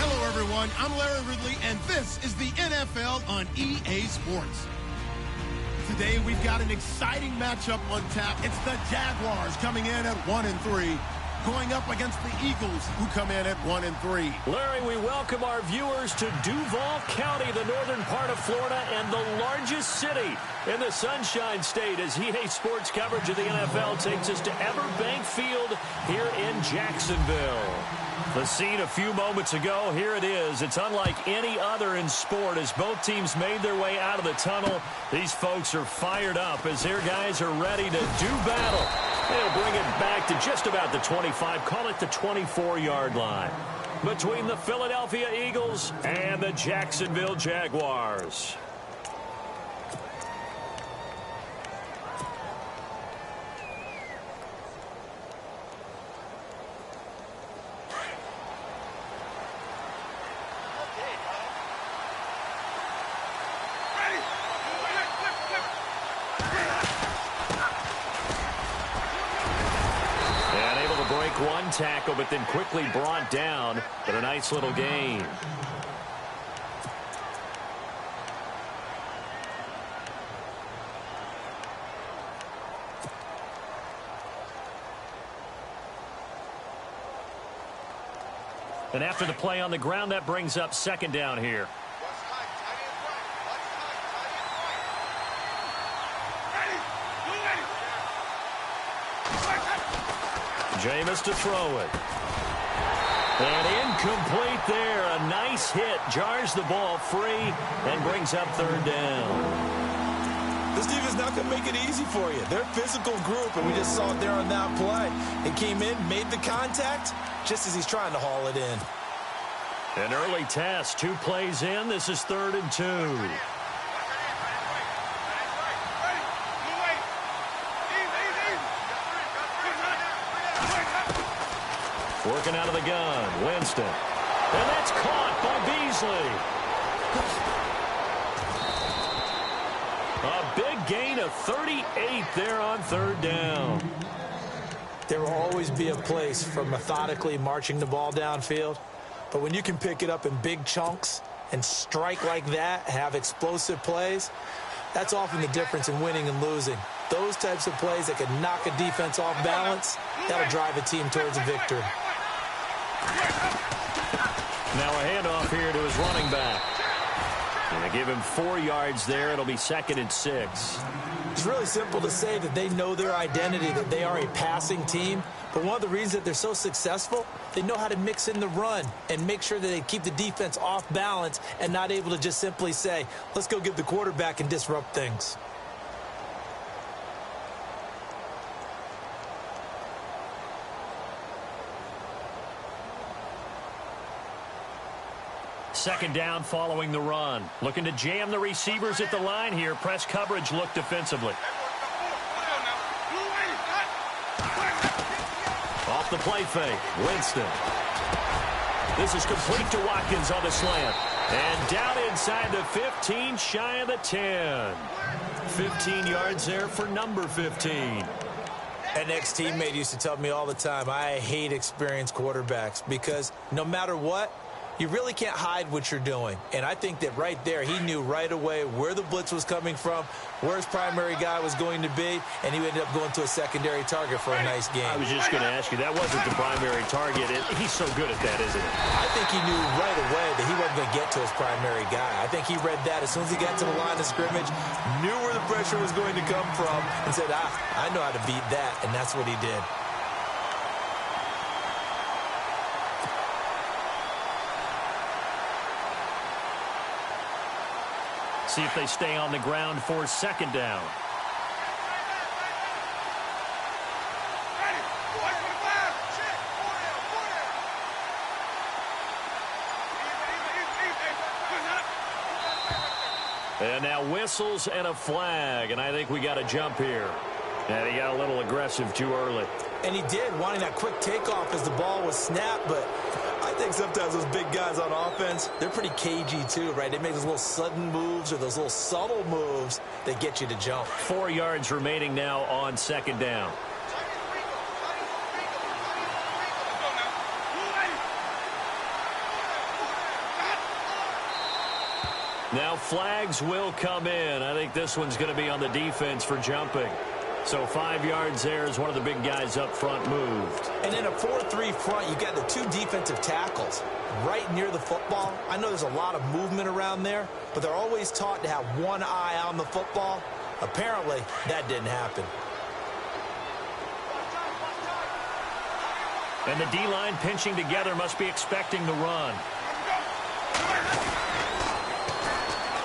Hello, everyone. I'm Larry Ridley, and this is the NFL on EA Sports. Today, we've got an exciting matchup on tap. It's the Jaguars coming in at 1-3, going up against the Eagles, who come in at 1-3. Larry, we welcome our viewers to Duval County, the northern part of Florida, and the largest city in the Sunshine State, as EA Sports coverage of the NFL takes us to Everbank Field here in Jacksonville. The scene a few moments ago, here it is. It's unlike any other in sport as both teams made their way out of the tunnel. These folks are fired up as their guys are ready to do battle. They'll bring it back to just about the 25, call it the 24-yard line, between the Philadelphia Eagles and the Jacksonville Jaguars. One tackle, but then quickly brought down, but a nice little gain. And after the play on the ground, that brings up second down here. Jameis to throw it. And incomplete there. A nice hit. Jars the ball free and brings up third down. This defense not going to make it easy for you. They're a physical group, and we just saw it there on that play. It came in, made the contact, just as he's trying to haul it in. An early test. 2 plays in. This is 3rd and 2. Working out of the gun, Winston. And that's caught by Beasley. A big gain of 38 there on 3rd down. There will always be a place for methodically marching the ball downfield. But when you can pick it up in big chunks and strike like that, have explosive plays, that's often the difference in winning and losing. Those types of plays that can knock a defense off balance, that'll drive a team towards a victory. Now a handoff here to his running back. And they give him 4 yards there. It'll be 2nd and 6. It's really simple to say that they know their identity, that they are a passing team. But one of the reasons that they're so successful, they know how to mix in the run and make sure that they keep the defense off balance and not able to just simply say, let's go get the quarterback and disrupt things. Second down following the run. Looking to jam the receivers at the line here. Press coverage look defensively. Off the play fake. Winston. This is complete to Watkins on the slant. And down inside the 15, shy of the 10. 15 yards there for number 15. An ex-teammate used to tell me all the time, I hate experienced quarterbacks because no matter what, you really can't hide what you're doing. And I think that right there, he knew right away where the blitz was coming from, where his primary guy was going to be, and he ended up going to a secondary target for a nice game. I was just going to ask you, that wasn't the primary target. He's so good at that, isn't he? I think he knew right away that he wasn't going to get to his primary guy. I think he read that as soon as he got to the line of scrimmage, knew where the pressure was going to come from, and said, I know how to beat that, and that's what he did. See if they stay on the ground for 2nd down. And now whistles and a flag, and I think we got a jump here. And he got a little aggressive too early. And he did, wanting that quick takeoff as the ball was snapped, but I think sometimes those big guys on offense, they're pretty cagey too, right? They make those little sudden moves or those little subtle moves that get you to jump. 4 yards remaining now on 2nd down. Now flags will come in. I think this one's going to be on the defense for jumping. So 5 yards there as one of the big guys up front moved. And in a 4-3 front, you've got the 2 defensive tackles right near the football. I know there's a lot of movement around there, but they're always taught to have one eye on the football. Apparently, that didn't happen. And the D-line pinching together must be expecting the run.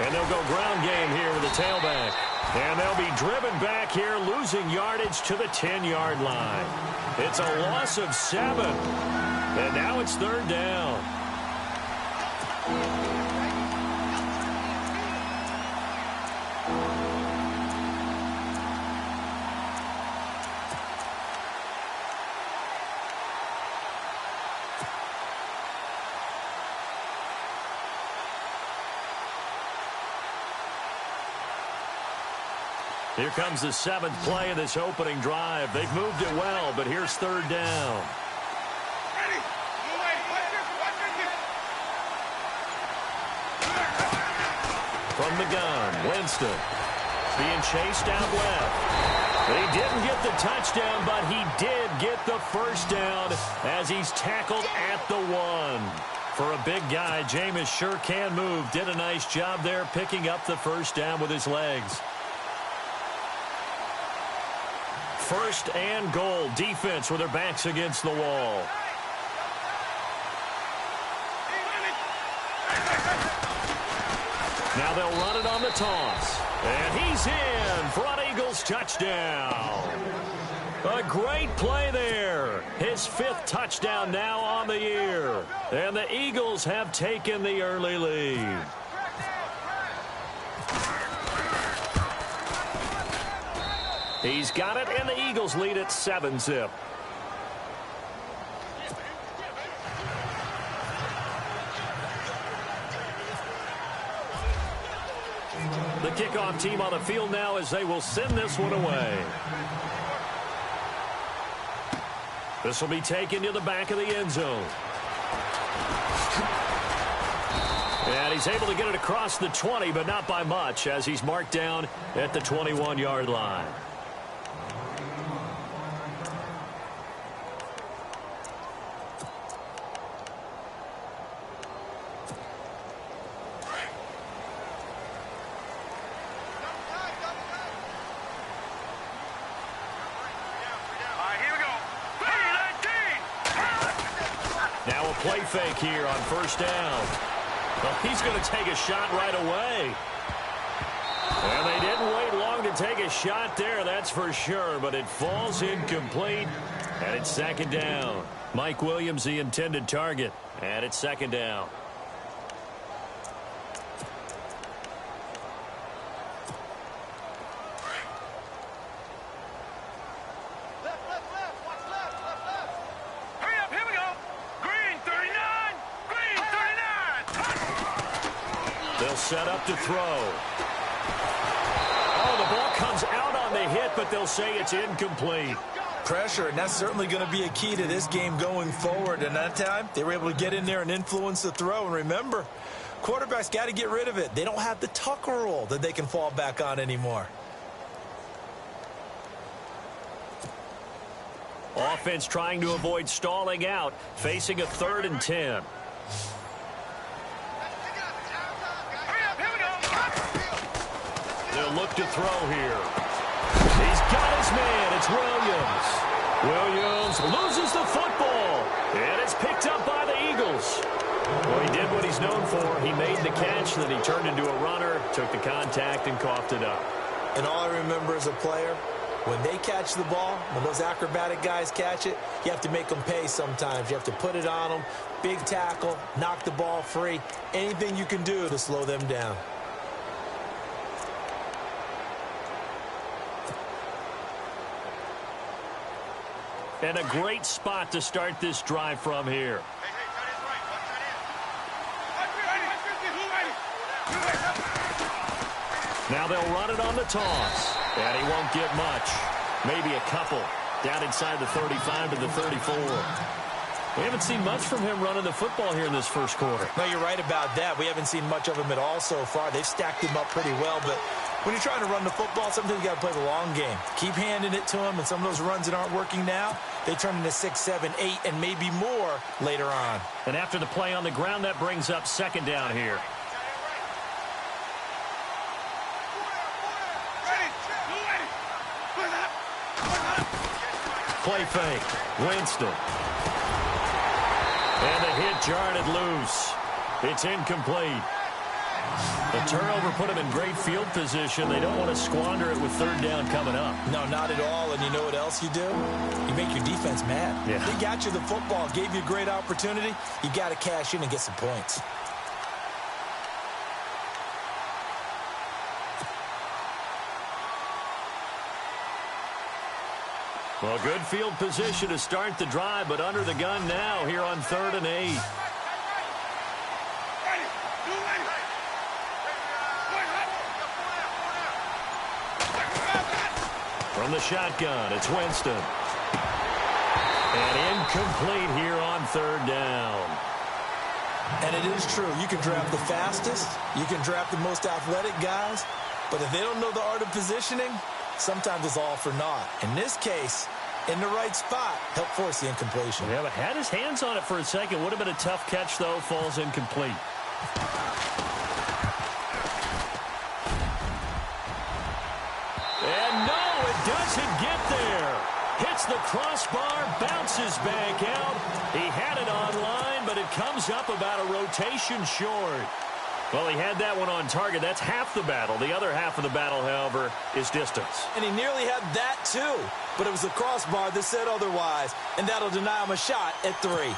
And they'll go ground game here with the tailback. And they'll be driven back here, losing yardage to the 10-yard line. It's a loss of 7. And now it's 3rd down. Here comes the 7th play of this opening drive. They've moved it well, but here's 3rd down. From the gun, Winston being chased out left. He didn't get the touchdown, but he did get the first down as he's tackled at the 1. For a big guy, Jameis sure can move. Did a nice job there picking up the first down with his legs. 1st and goal. Defense with their backs against the wall. Now they'll run it on the toss. And he's in for an Eagles touchdown. A great play there. His 5th touchdown now on the year. And the Eagles have taken the early lead. He's got it, and the Eagles lead at 7-zip. The kickoff team on the field now as they will send this one away. This will be taken to the back of the end zone. And he's able to get it across the 20, but not by much, as he's marked down at the 21-yard line. Play fake here on 1st down. Well, he's going to take a shot right away. And they didn't wait long to take a shot there, that's for sure, but it falls incomplete, and it's 2nd down. Mike Williams, the intended target, and it's 2nd down. Set up to throw. Oh, the ball comes out on the hit, but they'll say it's incomplete. Pressure, and that's certainly going to be a key to this game going forward. And that time, they were able to get in there and influence the throw. And remember, quarterbacks got to get rid of it. They don't have the Tucker rule that they can fall back on anymore. Offense trying to avoid stalling out, facing a 3rd and 10. They'll look to throw here. He's got his man. It's Williams. Williams loses the football. And it's picked up by the Eagles. Well, he did what he's known for. He made the catch, then he turned into a runner, took the contact, and coughed it up. And all I remember as a player, when they catch the ball, when those acrobatic guys catch it, you have to make them pay sometimes. You have to put it on them, big tackle, knock the ball free, anything you can do to slow them down. And a great spot to start this drive from here. Now they'll run it on the toss. And he won't get much. Maybe a couple. Down inside the 35 to the 34. We haven't seen much from him running the football here in this first quarter. No, you're right about that. We haven't seen much of him at all so far. They've stacked him up pretty well, but when you're trying to run the football, sometimes you got to play the long game. Keep handing it to him, and some of those runs that aren't working now, they turn into 6, 7, 8, and maybe more later on. And after the play on the ground, that brings up second down here. Play fake. Winston. And the hit jarred it loose. It's incomplete. The turnover put them in great field position. They don't want to squander it with third down coming up. No, not at all. And you know what else you do? You make your defense mad. Yeah. They got you the football, gave you a great opportunity. You got to cash in and get some points. Well, good field position to start the drive, but under the gun now here on 3rd and 8. From the shotgun, it's Winston. And incomplete here on 3rd down. And it is true. You can draft the fastest. You can draft the most athletic guys. But if they don't know the art of positioning, sometimes it's all for naught. In this case, in the right spot, help force the incompletion. Yeah, but had his hands on it for a second. Would have been a tough catch, though. Falls incomplete. And no, it doesn't get there. Hits the crossbar, bounces back out. He had it online, but it comes up about a rotation short. Well, he had that one on target. That's half the battle. The other half of the battle, however, is distance. And he nearly had that, too. But it was the crossbar that said otherwise. And that'll deny him a shot at 3.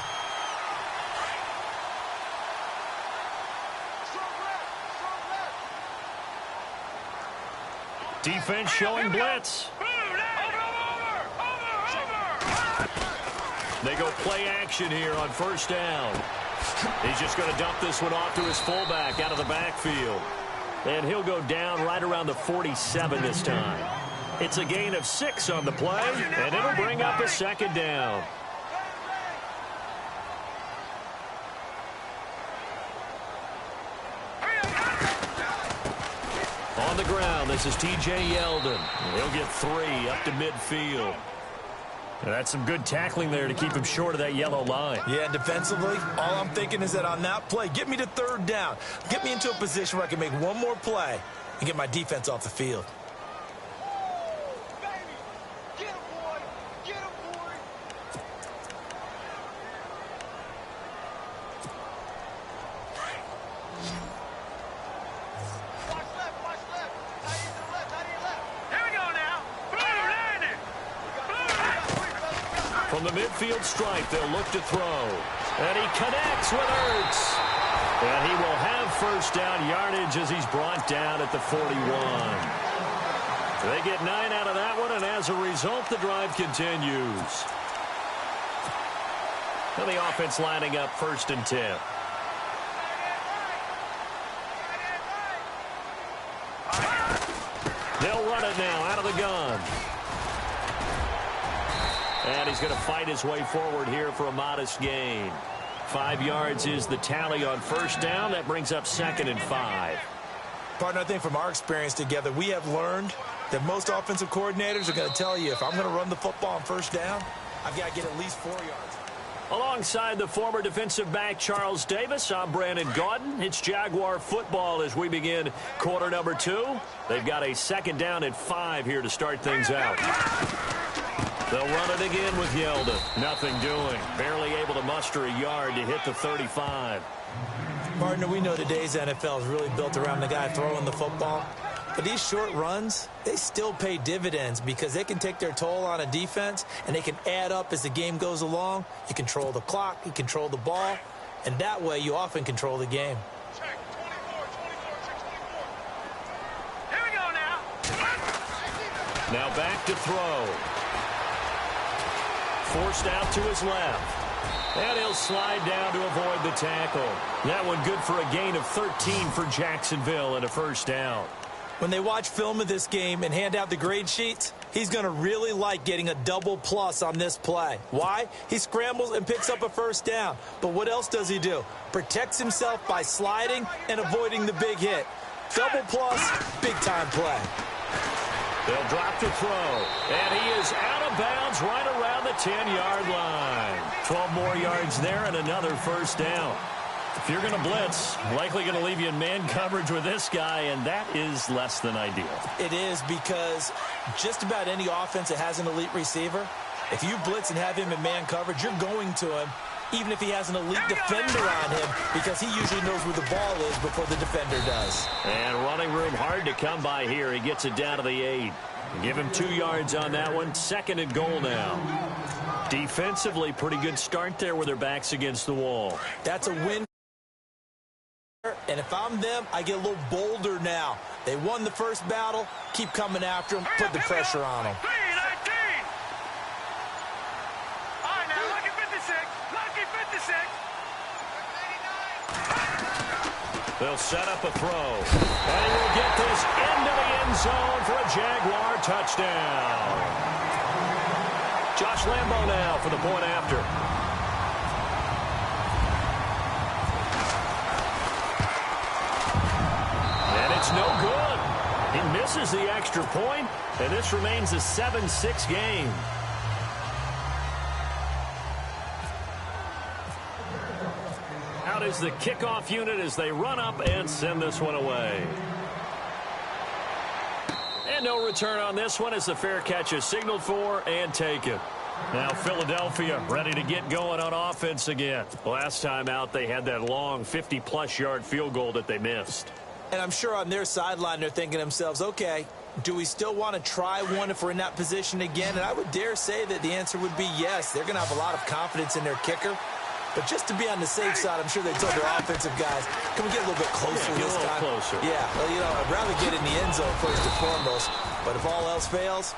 Defense showing blitz. They go play action here on 1st down. He's just going to dump this one off to his fullback out of the backfield. And he'll go down right around the 47 this time. It's a gain of 6 on the play, and it'll bring up a 2nd down. On the ground, this is T.J. Yeldon. He'll get 3 up to midfield. That's some good tackling there to keep him short of that yellow line. Yeah, defensively, all I'm thinking is that on that play, get me to 3rd down. Get me into a position where I can make one more play and get my defense off the field. From the midfield stripe, they'll look to throw. And he connects with Ertz. And he will have 1st down yardage as he's brought down at the 41. They get 9 out of that one, and as a result, the drive continues. And the offense lining up 1st and 10. They'll run it now out of the gun. And he's going to fight his way forward here for a modest gain. 5 yards is the tally on 1st down. That brings up 2nd and 5. Partner, I think from our experience together, we have learned that most offensive coordinators are going to tell you, if I'm going to run the football on 1st down, I've got to get at least 4 yards. Alongside the former defensive back Charles Davis, I'm Brandon Gaudin. It's Jaguar football as we begin quarter number 2. They've got a 2nd down at 5 here to start things out. They'll run it again with Yeldon. Nothing doing. Barely able to muster a yard to hit the 35. Partner, we know today's NFL is really built around the guy throwing the football. But these short runs, they still pay dividends because they can take their toll on a defense and they can add up as the game goes along. You control the clock, you control the ball, and that way you often control the game. Here we go now. Now back to throw. Forced out to his left. And he'll slide down to avoid the tackle. That one good for a gain of 13 for Jacksonville and a 1st down. When they watch film of this game and hand out the grade sheets, he's going to really like getting a double plus on this play. Why? He scrambles and picks up a first down. But what else does he do? Protects himself by sliding and avoiding the big hit. Double plus, big-time play. They'll drop to throw, and he is out of bounds right around the 10-yard line. 12 more yards there and another first down. If you're going to blitz, likely going to leave you in man coverage with this guy, and that is less than ideal. It is, because just about any offense that has an elite receiver, if you blitz and have him in man coverage, you're going to him, even if he has an elite defender on him, because he usually knows where the ball is before the defender does. And running room hard to come by here. He gets it down to the 8. Give him 2 yards on that one. 2nd and goal now. Defensively, pretty good start there with their backs against the wall. That's a win. And if I'm them, I get a little bolder now. They won the first battle. Keep coming after them. Put the pressure on them. 3-19. All right, now, lucky 56. Lucky 56. They'll set up a throw. And he will get this into the end zone for a Jaguar touchdown. Josh Lambo now for the point after. It's no good. He misses the extra point, and this remains a 7-6 game. Out is the kickoff unit as they run up and send this one away. And no return on this one as the fair catch is signaled for and taken. Now Philadelphia ready to get going on offense again. Last time out, they had that long 50-plus yard field goal that they missed. And I'm sure on their sideline they're thinking to themselves, okay, do we still want to try one if we're in that position again? And I would dare say that the answer would be yes. They're going to have a lot of confidence in their kicker. But just to be on the safe side, I'm sure they told their offensive guys, can we get a little bit closer this time? Closer. Yeah, well, you know, I'd rather get in the end zone first and foremost. But if all else fails,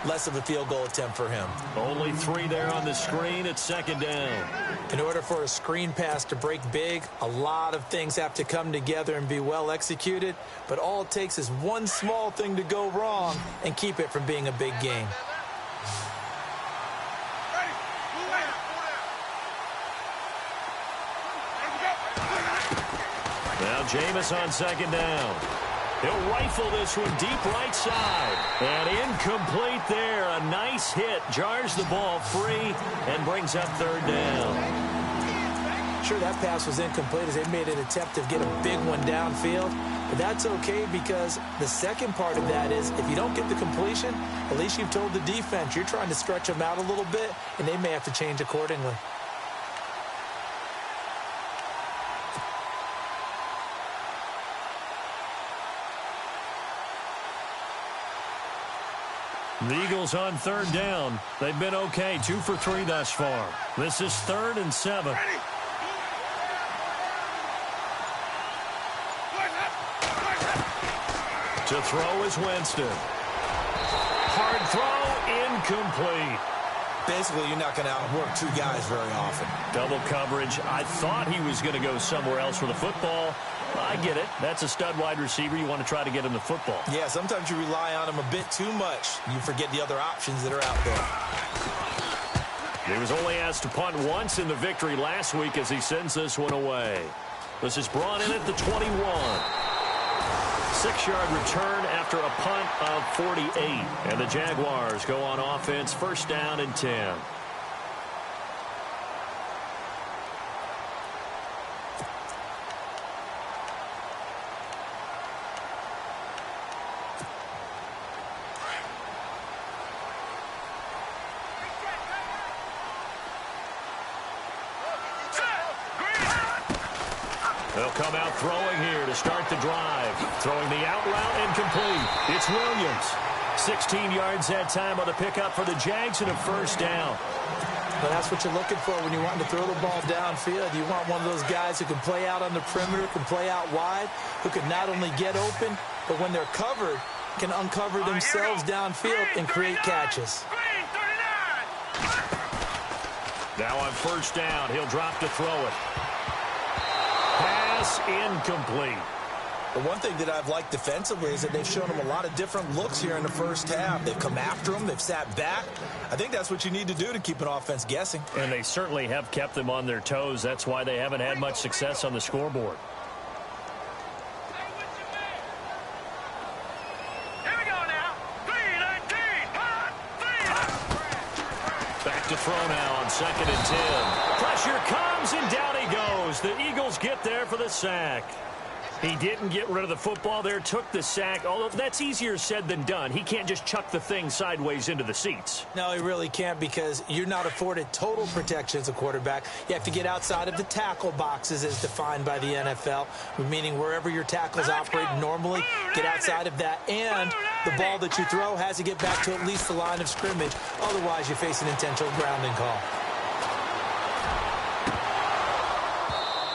less of a field goal attempt for him. Only 3 there on the screen at 2nd down. In order for a screen pass to break big, a lot of things have to come together and be well executed. But all it takes is one small thing to go wrong and keep it from being a big game. Now Jameis on 2nd down. He'll rifle this one deep right side. And incomplete there. A nice hit. Jars the ball free and brings up 3rd down. Sure, that pass was incomplete as they made an attempt to get a big one downfield. But that's okay because the second part of that is if you don't get the completion, at least you've told the defense you're trying to stretch them out a little bit, and they may have to change accordingly. The Eagles on 3rd down. They've been okay, 2 for 3 thus far. This is 3rd and 7. To throw is Winston. Hard throw, incomplete. Basically, you're not going to outwork 2 guys very often. Double coverage. I thought he was going to go somewhere else for the football. I get it. That's a stud wide receiver. You want to try to get him the football. Yeah, sometimes you rely on him a bit too much. You forget the other options that are out there. He was only asked to punt once in the victory last week as he sends this one away. This is brought in at the 21. 6-yard return after a punt of 48. And the Jaguars go on offense, 1st down and 10. They'll come out throwing here to start the drive. Throwing the out route incomplete. It's Williams. 16 yards that time on the pickup for the Jags and a 1st down. But that's what you're looking for when you want to throw the ball downfield. You want one of those guys who can play out on the perimeter, can play out wide, who can not only get open, but when they're covered, can uncover themselves downfield and create catches. Now on 1st down, he'll drop to throw it. Pass incomplete. The one thing that I've liked defensively is that they've shown them a lot of different looks here in the first half. They've come after them. They've sat back. I think that's what you need to do to keep an offense guessing. And they certainly have kept them on their toes. That's why they haven't had much success on the scoreboard. Here we go now. 3-19. Back to throw now on 2nd and 10. Pressure comes, and down he goes. The Eagles get there for the sack. He didn't get rid of the football there, took the sack, although that's easier said than done. He can't just chuck the thing sideways into the seats. No, he really can't, because you're not afforded total protection as a quarterback. You have to get outside of the tackle boxes as defined by the NFL, meaning wherever your tackles operate normally, get outside of that, and the ball that you throw has to get back to at least the line of scrimmage. Otherwise, you face an intentional grounding call.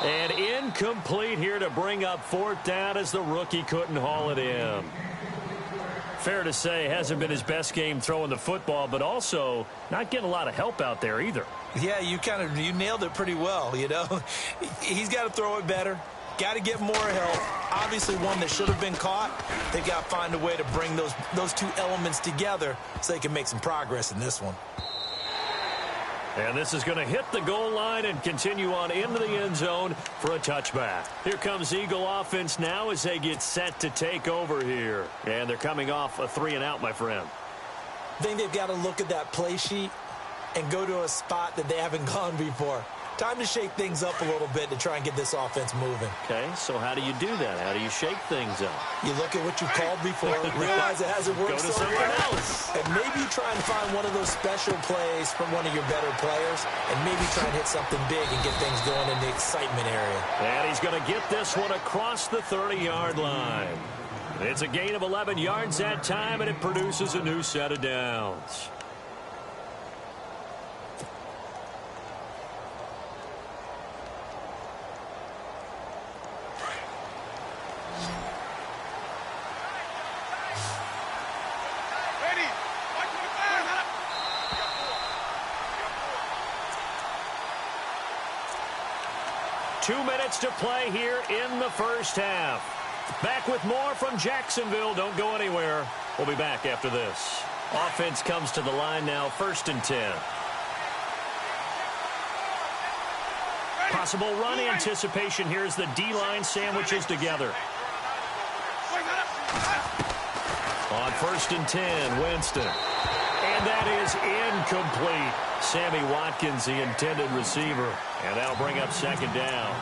And incomplete here to bring up 4th down as the rookie couldn't haul it in. Fair to say, hasn't been his best game throwing the football, but also not getting a lot of help out there either. Yeah, you nailed it pretty well, you know. He's got to throw it better. Got to get more help. Obviously one that should have been caught. They've got to find a way to bring those two elements together so they can make some progress in this one. And this is going to hit the goal line and continue on into the end zone for a touchback. Here comes Eagle offense now as they get set to take over here. And they're coming off a 3-and-out, my friend. I think they've got to look at that play sheet and go to a spot that they haven't gone before. Time to shake things up a little bit to try and get this offense moving. Okay, so how do you do that? How do you shake things up? You look at what you've called before, realize it hasn't worked so well, and maybe try and find one of those special plays from one of your better players, and maybe try and hit something big and get things going in the excitement area. And he's going to get this one across the 30-yard line. It's a gain of 11 yards that time, and it produces a new set of downs. Ready. 2 minutes to play here in the first half. Back with more from Jacksonville. Don't go anywhere. We'll be back after this. Offense comes to the line now, 1st and 10. Possible run anticipation here as the D-line sandwiches together. On 1st and 10, Winston. And that is incomplete. Sammy Watkins, the intended receiver. And that'll bring up 2nd down.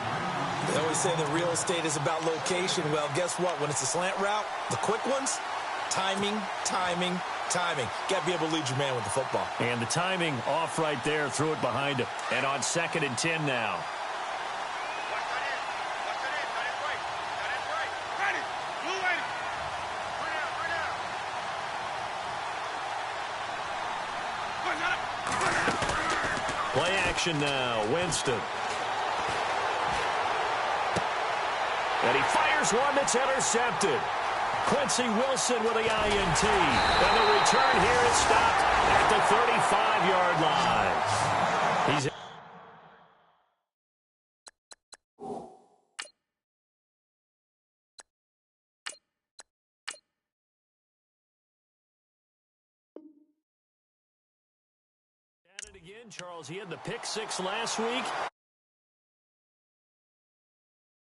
They always say that real estate is about location. Well, guess what? When it's a slant route, the quick ones, timing, timing, timing. Got to be able to lead your man with the football. And the timing off right there, threw it behind him. And on 2nd and 10 now. Play action now, Winston. And he fires one that's intercepted. Quincy Wilson with the INT. And the return here is stopped at the 35-yard line. He's at it again, Charles. He had the pick 6 last week.